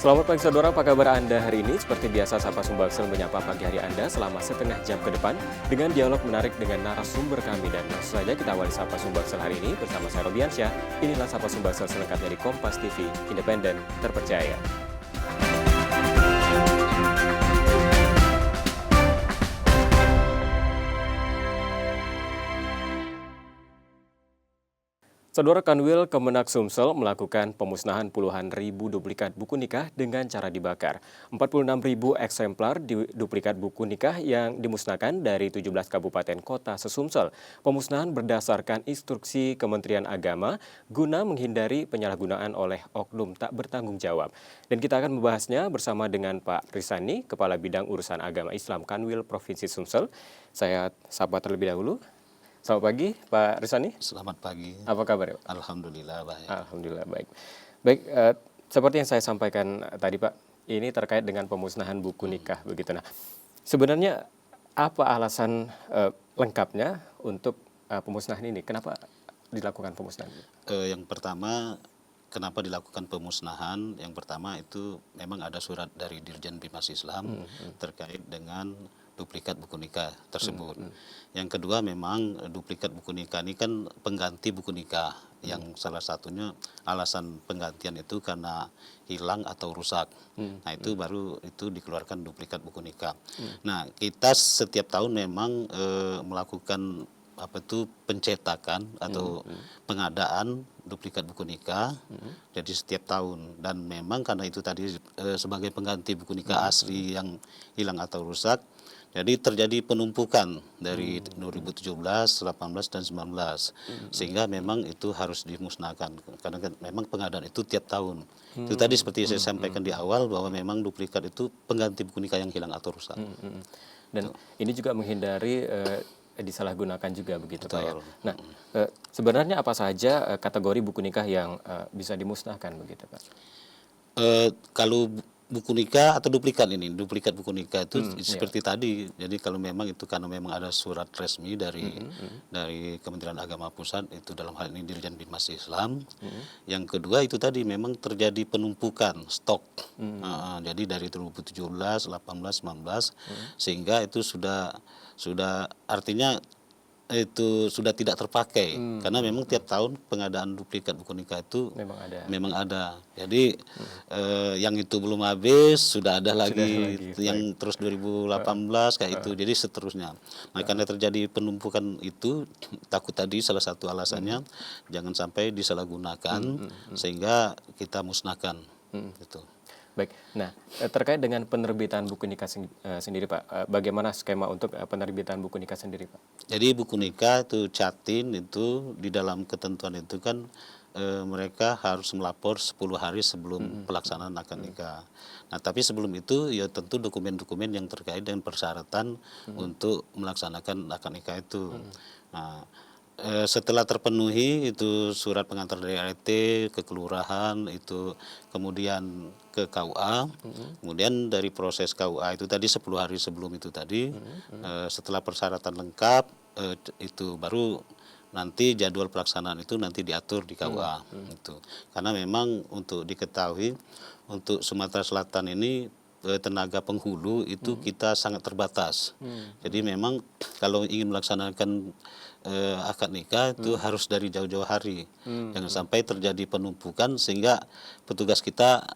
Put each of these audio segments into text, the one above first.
Selamat pagi saudara, apa kabar Anda hari ini? Seperti biasa, Sapa Sumbaksel menyapa pagi hari Anda selama setengah jam ke depan dengan dialog menarik dengan narasumber kami. Dan langsung saja kita awali Sapa Sumbaksel hari ini bersama saya Robiansyah. Inilah Sapa Sumbaksel selengkapnya di Kompas TV, independen, terpercaya. Saudara, Kanwil Kemenak Sumsel melakukan pemusnahan puluhan ribu duplikat buku nikah dengan cara dibakar. 46.000 eksemplar duplikat buku nikah yang dimusnahkan dari 17 kabupaten kota se-Sumsel. Pemusnahan berdasarkan instruksi Kementerian Agama guna menghindari penyalahgunaan oleh oknum tak bertanggung jawab. Dan kita akan membahasnya bersama dengan Pak Risani, Kepala Bidang Urusan Agama Islam Kanwil Provinsi Sumsel. Saya sapa terlebih dahulu. Selamat pagi, Pak Risani. Selamat pagi. Apa kabar, Pak? Alhamdulillah baik. Alhamdulillah baik. Baik, seperti yang saya sampaikan tadi, Pak, ini terkait dengan pemusnahan buku nikah begitu. Nah, sebenarnya apa alasan lengkapnya untuk pemusnahan ini? Kenapa dilakukan pemusnahan? Yang pertama, kenapa dilakukan pemusnahan? Yang pertama itu memang ada surat dari Dirjen Bimas Islam terkait dengan duplikat buku nikah tersebut. Yang kedua, memang duplikat buku nikah ini kan pengganti buku nikah yang salah satunya alasan penggantian itu karena hilang atau rusak. Nah, itu baru itu dikeluarkan duplikat buku nikah. Nah, kita setiap tahun memang melakukan pencetakan atau pengadaan duplikat buku nikah. Jadi setiap tahun, dan memang karena itu tadi sebagai pengganti buku nikah asli yang hilang atau rusak, jadi terjadi penumpukan dari 2017, 18, dan 19. Sehingga memang itu harus dimusnahkan. Karena memang pengadaan itu tiap tahun. Itu tadi seperti saya sampaikan di awal bahwa memang duplikat itu pengganti buku nikah yang hilang atau rusak. Dan ini juga menghindari disalahgunakan juga begitu, Pak ya. Betul. Nah, sebenarnya apa saja kategori buku nikah yang bisa dimusnahkan begitu, Pak? Kalau buku nikah atau duplikat buku nikah itu seperti tadi. Jadi kalau memang itu karena memang ada surat resmi dari Kementerian Agama Pusat, itu dalam hal ini Dirjen Bimas Islam. Yang kedua itu tadi memang terjadi penumpukan stok. Jadi dari 2017, 18, 19 sehingga itu sudah artinya itu sudah tidak terpakai karena memang tiap tahun pengadaan duplikat buku nikah itu memang ada. Jadi yang itu belum habis sudah ada lagi yang terus 2018 kayak itu, jadi seterusnya. Nah, karena terjadi penumpukan itu, takut tadi salah satu alasannya jangan sampai disalahgunakan sehingga kita musnahkan gitu. Baik, nah terkait dengan penerbitan buku nikah sendiri, Pak, bagaimana skema untuk penerbitan buku nikah sendiri, Pak? Jadi buku nikah itu catin itu di dalam ketentuan itu kan mereka harus melapor 10 hari sebelum pelaksanaan akad nikah. Nah, tapi sebelum itu ya tentu dokumen-dokumen yang terkait dengan persyaratan untuk melaksanakan akad nikah itu. Nah, setelah terpenuhi itu surat pengantar dari RT ke kelurahan, itu kemudian ke KUA, kemudian dari proses KUA itu tadi 10 hari sebelum itu tadi, setelah persyaratan lengkap, itu baru nanti jadwal pelaksanaan itu nanti diatur di KUA. Itu karena memang untuk diketahui untuk Sumatera Selatan ini tenaga penghulu itu kita sangat terbatas. Jadi memang kalau ingin melaksanakan akad nikah itu harus dari jauh-jauh hari. Jangan sampai terjadi penumpukan sehingga petugas kita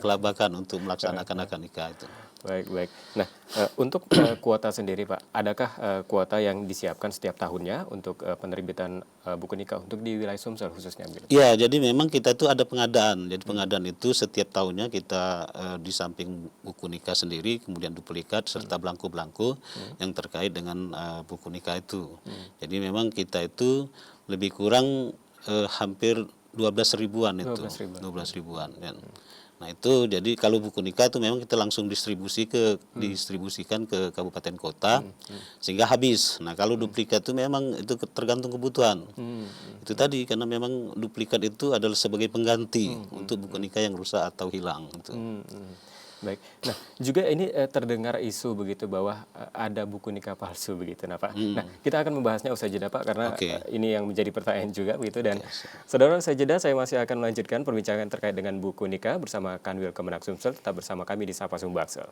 kelabakan untuk melaksanakan akad nikah itu. Baik. Nah, untuk kuota sendiri, Pak, adakah kuota yang disiapkan setiap tahunnya untuk penerbitan buku nikah untuk di wilayah Sumsel khususnya? Iya, jadi memang kita itu ada pengadaan. Jadi pengadaan itu setiap tahunnya kita di samping buku nikah sendiri, kemudian duplikat serta belangko-belangko yang terkait dengan buku nikah itu. Jadi memang kita itu lebih kurang hampir 12 ribuan itu. 12 ribuan. Ya. Nah, itu jadi kalau buku nikah itu memang kita langsung distribusikan ke kabupaten kota sehingga habis. Nah, kalau duplikat itu memang itu tergantung kebutuhan. Itu tadi karena memang duplikat itu adalah sebagai pengganti untuk buku nikah yang rusak atau hilang gitu. Baik. Nah, juga ini terdengar isu begitu bahwa ada buku nikah palsu begitu, nah Pak. Nah, kita akan membahasnya usai jeda Pak, karena Oke. ini yang menjadi pertanyaan juga begitu. Dan Oke, siap. saudara, usai jeda saya masih akan melanjutkan perbincangan terkait dengan buku nikah bersama Kanwil Kemenak Sumsel. Tetap bersama kami di Sapa Sumbaksel.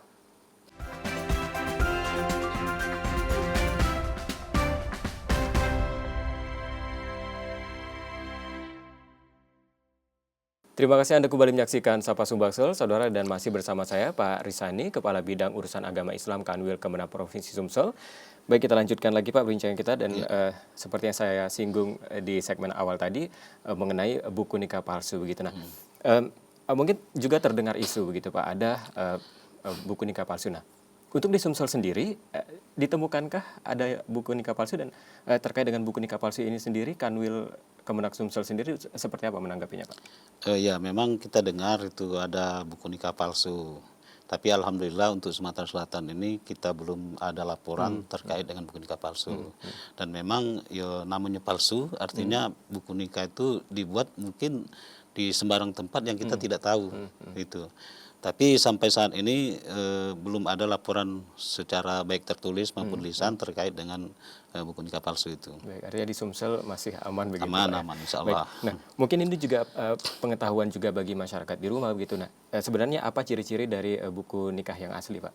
Terima kasih Anda kembali menyaksikan Sapa Sumbaksel, saudara, dan masih bersama saya Pak Risani, Kepala Bidang Urusan Agama Islam Kanwil Kemenak Provinsi Sumsel. Baik, kita lanjutkan lagi Pak perbincangan kita, dan seperti yang saya singgung di segmen awal tadi mengenai buku nikah palsu begitu. Nah, mungkin juga terdengar isu begitu Pak, ada buku nikah palsu. Nah, untuk di Sumsel sendiri, ditemukankah ada buku nikah palsu, dan terkait dengan buku nikah palsu ini sendiri, Kanwil Kemenak Sumsel sendiri seperti apa menanggapinya Pak? Ya, memang kita dengar itu ada buku nikah palsu. Tapi alhamdulillah untuk Sumatera Selatan ini kita belum ada laporan terkait dengan buku nikah palsu. Dan memang ya namanya palsu, artinya buku nikah itu dibuat mungkin di sembarang tempat yang kita tidak tahu gitu. Tapi sampai saat ini belum ada laporan secara baik tertulis maupun lisan terkait dengan buku nikah palsu itu. Baik, artinya di Sumsel masih aman begitu Aman, Pak, ya? aman, insya Baik. Allah. Nah, mungkin ini juga pengetahuan juga bagi masyarakat di rumah begitu. Nah, sebenarnya apa ciri-ciri dari buku nikah yang asli Pak?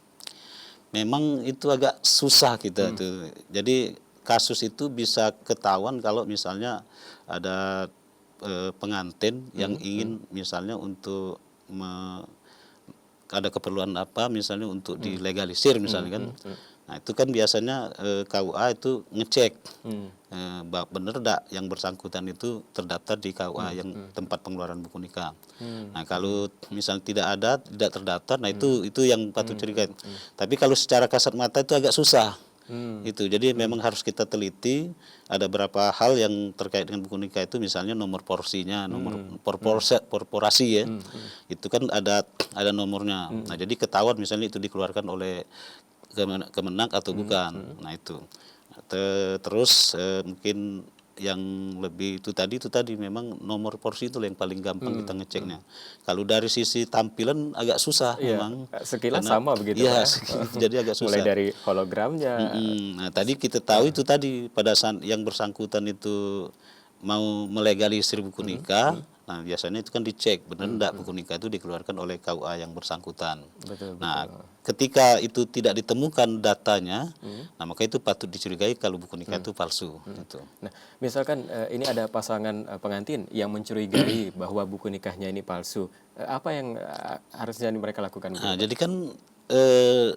Memang itu agak susah kita tuh. Jadi kasus itu bisa ketahuan kalau misalnya ada pengantin yang ingin misalnya untuk ada keperluan apa misalnya untuk dilegalisir misalnya kan. Nah itu kan biasanya KUA itu ngecek benar enggak yang bersangkutan itu terdaftar di KUA yang tempat pengeluaran buku nikah. Nah kalau misalnya tidak ada, tidak terdaftar, nah itu yang patut curiga. Tapi kalau secara kasat mata itu agak susah. Itu jadi memang harus kita teliti, ada beberapa hal yang terkait dengan buku nikah itu, misalnya nomor porsinya, nomor korporasi ya, itu kan ada nomornya. Nah jadi ketahuan misalnya itu dikeluarkan oleh Kemenak atau bukan. Nah itu terus mungkin yang lebih itu tadi memang nomor porsi itu yang paling gampang kita ngeceknya. Kalau dari sisi tampilan agak susah memang. Sekilas Karena, sama begitu ya, Pak. jadi agak susah. Mulai dari hologramnya. Nah tadi kita tahu itu tadi pada saat yang bersangkutan itu mau melegalisir buku nikah, nah biasanya itu kan dicek benar enggak buku nikah itu dikeluarkan oleh KUA yang bersangkutan. Betul, Nah ketika itu tidak ditemukan datanya, nah maka itu patut dicurigai kalau buku nikah itu palsu. Gitu. Nah, misalkan ini ada pasangan pengantin yang mencurigai bahwa buku nikahnya ini palsu, apa yang harusnya mereka lakukan? Nah jadi kan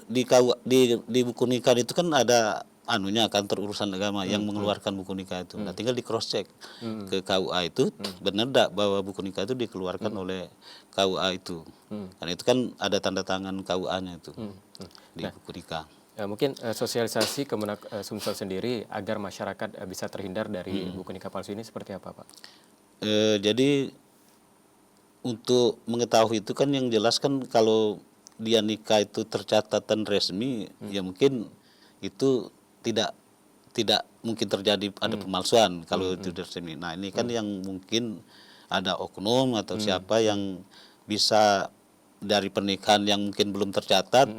di buku nikah itu kan ada anunya kantor urusan agama yang mengeluarkan buku nikah itu. Nah tinggal di cross check ke KUA itu benar enggak bahwa buku nikah itu dikeluarkan oleh KUA itu. Karena itu kan ada tanda tangan KUA-nya itu di buku nikah. Mungkin sosialisasi Kemenak Sumsel sendiri agar masyarakat bisa terhindar dari buku nikah palsu ini seperti apa Pak? Jadi untuk mengetahui itu kan yang jelas kan kalau dia nikah itu tercatat dan resmi, ya mungkin itu tidak mungkin terjadi ada pemalsuan kalau itu resmi. Nah ini kan yang mungkin ada oknum atau siapa yang bisa dari pernikahan yang mungkin belum tercatat,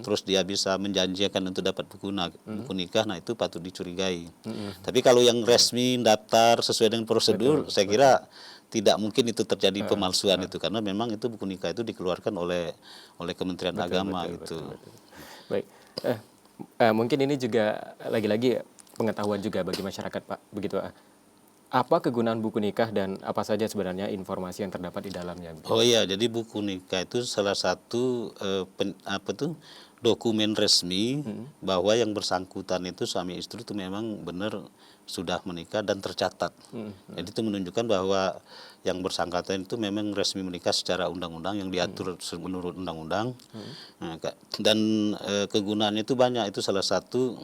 terus dia bisa menjanjikan untuk dapat buku nikah, nah itu patut dicurigai. Tapi kalau yang resmi daftar sesuai dengan prosedur, saya kira tidak mungkin itu terjadi pemalsuan itu, karena memang itu buku nikah itu dikeluarkan oleh Kementerian Agama gitu. Baik, mungkin ini juga lagi-lagi pengetahuan juga bagi masyarakat Pak, begitu Pak. Apa kegunaan buku nikah dan apa saja sebenarnya informasi yang terdapat di dalamnya? Oh iya, jadi buku nikah itu salah satu dokumen resmi bahwa yang bersangkutan itu suami istri itu memang benar sudah menikah dan tercatat. Jadi itu menunjukkan bahwa yang bersangkutan itu memang resmi menikah secara undang-undang yang diatur menurut undang-undang. Nah, dan kegunaannya itu banyak. Itu salah satu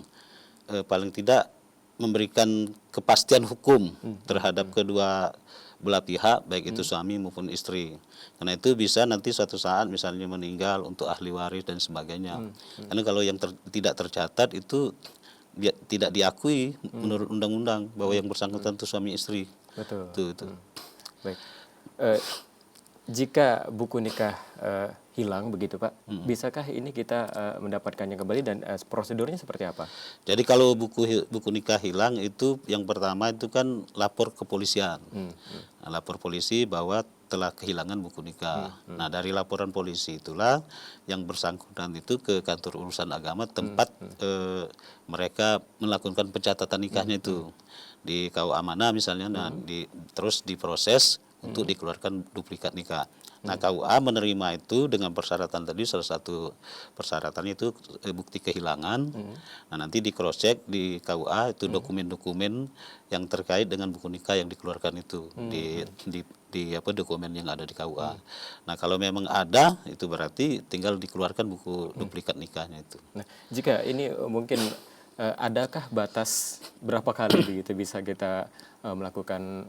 paling tidak memberikan kepastian hukum terhadap kedua belah pihak, baik itu suami maupun istri. Karena itu bisa nanti suatu saat misalnya meninggal untuk ahli waris dan sebagainya. Karena kalau yang tidak tercatat itu tidak diakui menurut undang-undang bahwa yang bersangkutan itu suami istri. Betul. Itu. Baik. jika buku nikah hilang begitu Pak, bisakah ini kita mendapatkannya kembali dan prosedurnya seperti apa? Jadi kalau buku nikah hilang itu yang pertama itu kan lapor ke kepolisian. Nah, lapor polisi bahwa telah kehilangan buku nikah. Nah, dari laporan polisi itulah yang bersangkutan itu ke kantor urusan agama tempat mereka melakukan pencatatan nikahnya itu di KUA mana misalnya. Nah, terus diproses untuk dikeluarkan duplikat nikah. Nah, KUA menerima itu dengan persyaratan tadi, salah satu persyaratannya itu bukti kehilangan. Nah, nanti di cross check di KUA itu dokumen-dokumen yang terkait dengan buku nikah yang dikeluarkan itu di apa dokumen yang ada di KUA. Nah, kalau memang ada itu berarti tinggal dikeluarkan buku duplikat nikahnya itu. Nah, jika ini mungkin adakah batas berapa kali begitu bisa kita melakukan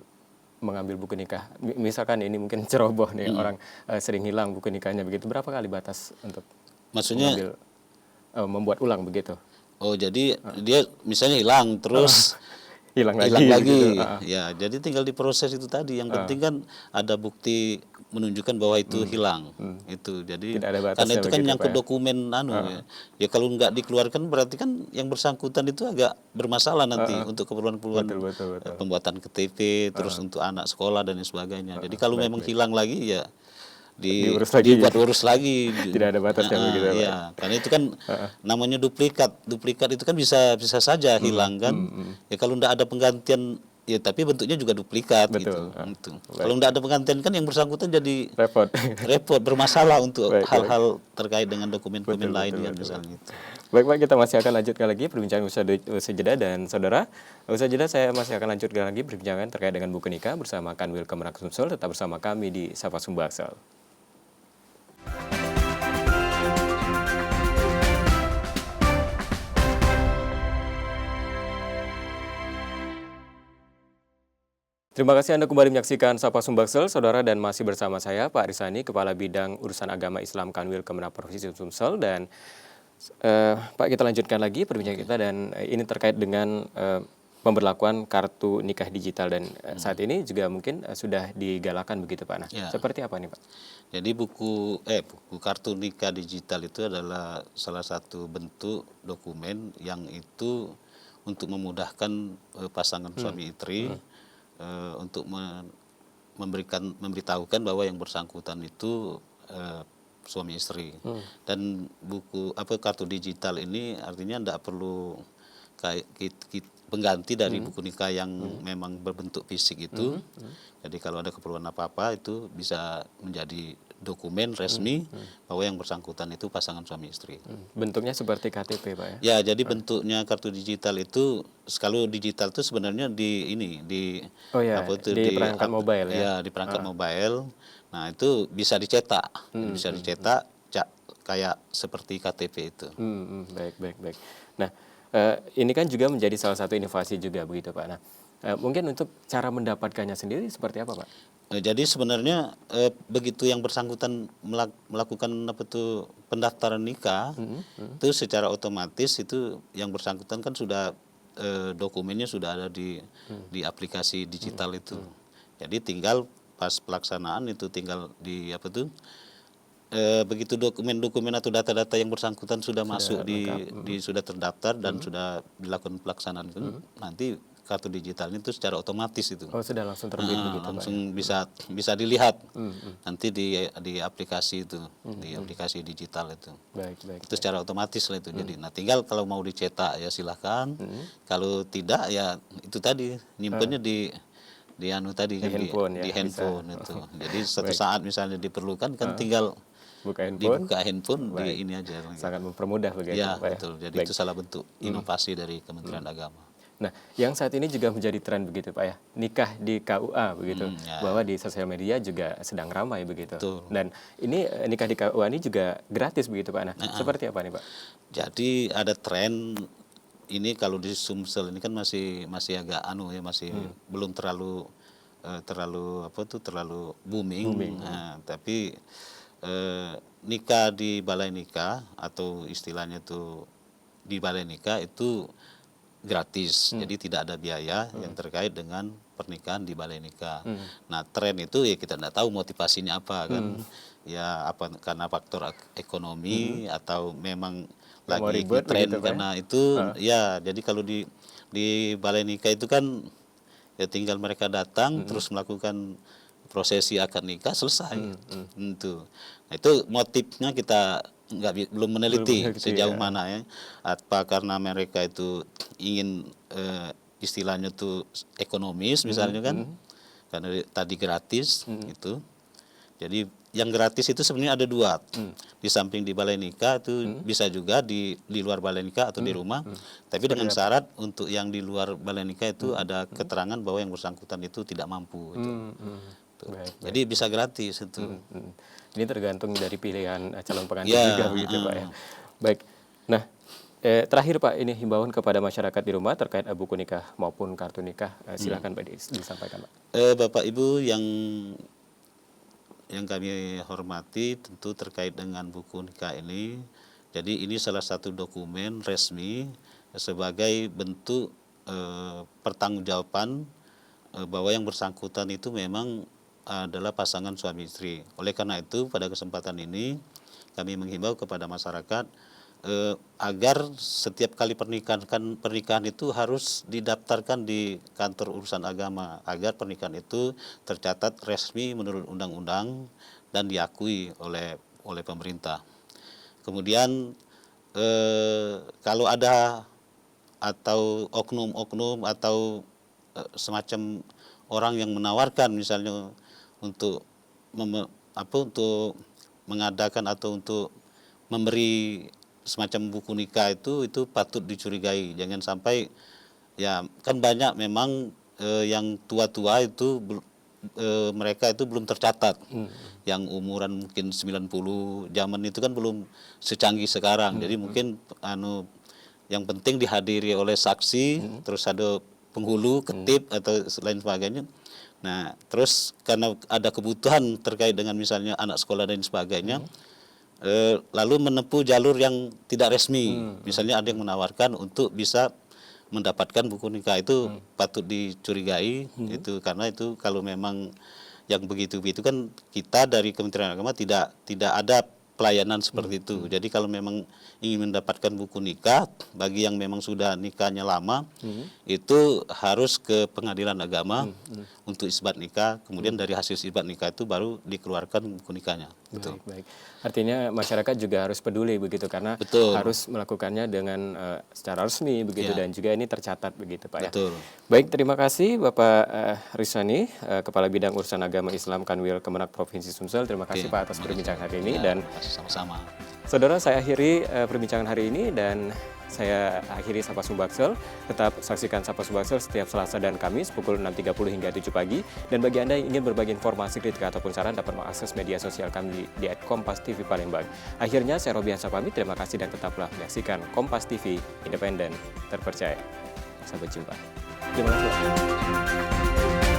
mengambil buku nikah? Misalkan ini mungkin ceroboh nih, orang sering hilang buku nikahnya begitu. Berapa kali batas untuk Maksudnya mengambil membuat ulang begitu? oh jadi dia misalnya hilang terus Hilang lagi. hilang lagi. Begitu. Ya, jadi tinggal diproses itu tadi. Yang penting kan ada bukti menunjukkan bahwa itu hilang. Itu. Jadi Tidak ada batasnya karena itu kan begitu, nyangkut Pak, ya? dokumen ya. Ya kalau nggak dikeluarkan berarti kan yang bersangkutan itu agak bermasalah nanti untuk keperluan-keperluan Betul. pembuatan KTP, terus untuk anak sekolah dan lain sebagainya. Jadi kalau memang hilang lagi ya Diurus lagi. dibuat urus lagi. Tidak ada batasnya begitu, Pak? Iya, karena itu kan namanya duplikat. Duplikat itu kan bisa saja hilang kan. Ya kalau tidak ada penggantian ya tapi bentuknya juga duplikat Betul. gitu. Kalau tidak ada penggantian kan yang bersangkutan jadi Repot. repot bermasalah untuk Baik. hal-hal terkait dengan dokumen-dokumen lainnya misalnya itu. Baik Pak, kita masih akan lanjutkan lagi perbincangan usai jeda dan saudara. Usai jeda saya masih akan lanjutkan lagi perbincangan terkait dengan buku nikah bersama Kanwil Kemenak Sumsel. Tetap bersama kami di Sapa Sumbaksel. Terima kasih Anda kembali menyaksikan Sapa Sumbaksel, saudara, dan masih bersama saya Pak Arisani, Kepala Bidang Urusan Agama Islam Kanwil Kemenak Provinsi Sumsel. Dan Pak, kita lanjutkan lagi perbincangan kita, dan ini terkait dengan pemberlakuan kartu nikah digital, dan saat ini juga mungkin sudah digalakan begitu Pak. Nah, Ya. seperti apa nih Pak? Jadi buku kartu nikah digital itu adalah salah satu bentuk dokumen yang itu untuk memudahkan pasangan suami istri untuk memberitahukan bahwa yang bersangkutan itu suami istri. Dan kartu digital ini artinya tidak perlu kayak pengganti dari buku nikah yang memang berbentuk fisik itu. Jadi kalau ada keperluan apa-apa itu bisa menjadi dokumen resmi bahwa yang bersangkutan itu pasangan suami istri. Bentuknya seperti KTP Pak ya? Ya, jadi bentuknya kartu digital itu, kalau digital itu sebenarnya di Oh ya, di perangkat mobile ya? Ya, di perangkat mobile. Nah, itu bisa dicetak. Bisa dicetak kayak seperti KTP itu. Baik. Nah, ini kan juga menjadi salah satu inovasi juga begitu Pak. Nah, mungkin untuk cara mendapatkannya sendiri seperti apa Pak? Jadi sebenarnya begitu yang bersangkutan melakukan pendaftaran nikah, itu secara otomatis itu yang bersangkutan kan sudah dokumennya sudah ada di aplikasi digital itu. Jadi tinggal pas pelaksanaan itu tinggal begitu dokumen-dokumen atau data-data yang bersangkutan sudah masuk sudah terdaftar dan sudah dilakukan pelaksanaan itu, nanti kartu digitalnya itu secara otomatis itu. Oh, sudah langsung terbit begitu langsung Pak? bisa dilihat nanti di aplikasi itu, di aplikasi digital itu. Baik. Itu secara otomatis lah itu. Jadi, nah tinggal kalau mau dicetak ya silahkan. Kalau tidak ya itu tadi nyimpennya di handphone itu. Jadi suatu saat misalnya diperlukan kan tinggal dibuka handphone di ini aja. Sangat mempermudah begitu Ya, Pak ya? betul. Jadi itu salah bentuk inovasi dari Kementerian Agama. Nah, yang saat ini juga menjadi tren begitu Pak ya, nikah di KUA begitu, bahwa di sosial media juga sedang ramai begitu. Betul. Dan ini nikah di KUA ini juga gratis begitu Pak. Nah, seperti apa nih Pak? Jadi ada tren ini kalau di Sumsel ini kan masih agak masih belum terlalu booming. Nah, tapi nikah di balai nikah atau istilahnya itu di balai nikah itu gratis, jadi tidak ada biaya yang terkait dengan pernikahan di balai nikah. Nah, tren itu ya kita tidak tahu motivasinya apa kan, ya apa karena faktor ekonomi atau memang Nggak mau lagi ribet tren begitu, Pak, ya? karena itu ya. Jadi kalau di balai nikah itu kan ya tinggal mereka datang terus melakukan prosesi akad nikah selesai. Itu. Nah, itu motifnya kita belum meneliti meneliti, sejauh ya. mana ya. Apa karena mereka itu ingin istilahnya tuh ekonomis misalnya kan. Karena tadi gratis gitu. Jadi yang gratis itu sebenarnya ada dua. Di samping di balai nikah itu bisa juga di luar balai nikah atau di rumah. Tapi dengan syarat untuk yang di luar balai nikah itu ada keterangan bahwa yang bersangkutan itu tidak mampu. Itu. Baik, Jadi bisa gratis itu. Ini tergantung dari pilihan calon pengantin Ya, juga begitu, Pak, ya. Baik. Nah, terakhir, Pak, ini himbauan kepada masyarakat di rumah terkait buku nikah maupun kartu nikah. Silakan Pak disampaikan, Pak. Bapak Ibu yang kami hormati, tentu terkait dengan buku nikah ini. Jadi ini salah satu dokumen resmi sebagai bentuk pertanggungjawaban bahwa yang bersangkutan itu memang adalah pasangan suami istri. Oleh karena itu pada kesempatan ini kami menghimbau kepada masyarakat agar setiap kali pernikahan itu harus didaftarkan di kantor urusan agama agar pernikahan itu tercatat resmi menurut undang-undang dan diakui oleh pemerintah. Kemudian kalau ada atau oknum-oknum atau semacam orang yang menawarkan misalnya untuk untuk mengadakan atau untuk memberi semacam buku nikah itu patut dicurigai. Jangan sampai ya kan banyak memang yang tua-tua itu mereka itu belum tercatat. Yang umuran mungkin 90, zaman itu kan belum secanggih sekarang. Jadi mungkin yang penting dihadiri oleh saksi, terus ada penghulu, ketip atau lain sebagainya. Nah, terus karena ada kebutuhan terkait dengan misalnya anak sekolah dan sebagainya, lalu menempuh jalur yang tidak resmi. Misalnya ada yang menawarkan untuk bisa mendapatkan buku nikah, itu patut dicurigai. Itu karena itu kalau memang yang begitu kan kita dari Kementerian Agama tidak ada pelayanan seperti itu. Jadi kalau memang ingin mendapatkan buku nikah bagi yang memang sudah nikahnya lama, itu harus ke pengadilan agama untuk isbat nikah. Kemudian dari hasil isbat nikah itu baru dikeluarkan buku nikahnya. Betul. Baik. Artinya masyarakat juga harus peduli begitu karena Betul. harus melakukannya dengan secara resmi begitu dan juga ini tercatat begitu, Pak, ya. Betul. Baik, terima kasih Bapak Rizwani, Kepala Bidang Urusan Agama Islam Kanwil Kemenak Provinsi Sumsel. Terima kasih, Pak, atas perbincangan hari ini. Dan sama-sama. saudara, saya akhiri perbincangan hari ini dan saya akhiri Sapa Sumbaksel. Tetap saksikan Sapa Sumbaksel setiap Selasa dan Kamis pukul 6.30 hingga 7 pagi. Dan bagi Anda yang ingin berbagi informasi, kritik ataupun saran dapat mengakses media sosial kami di @kompas.tv Palembang. Akhirnya saya Robiansa pamit, terima kasih dan tetaplah menyaksikan Kompas TV, independen, terpercaya. Sampai jumpa. Terima kasih.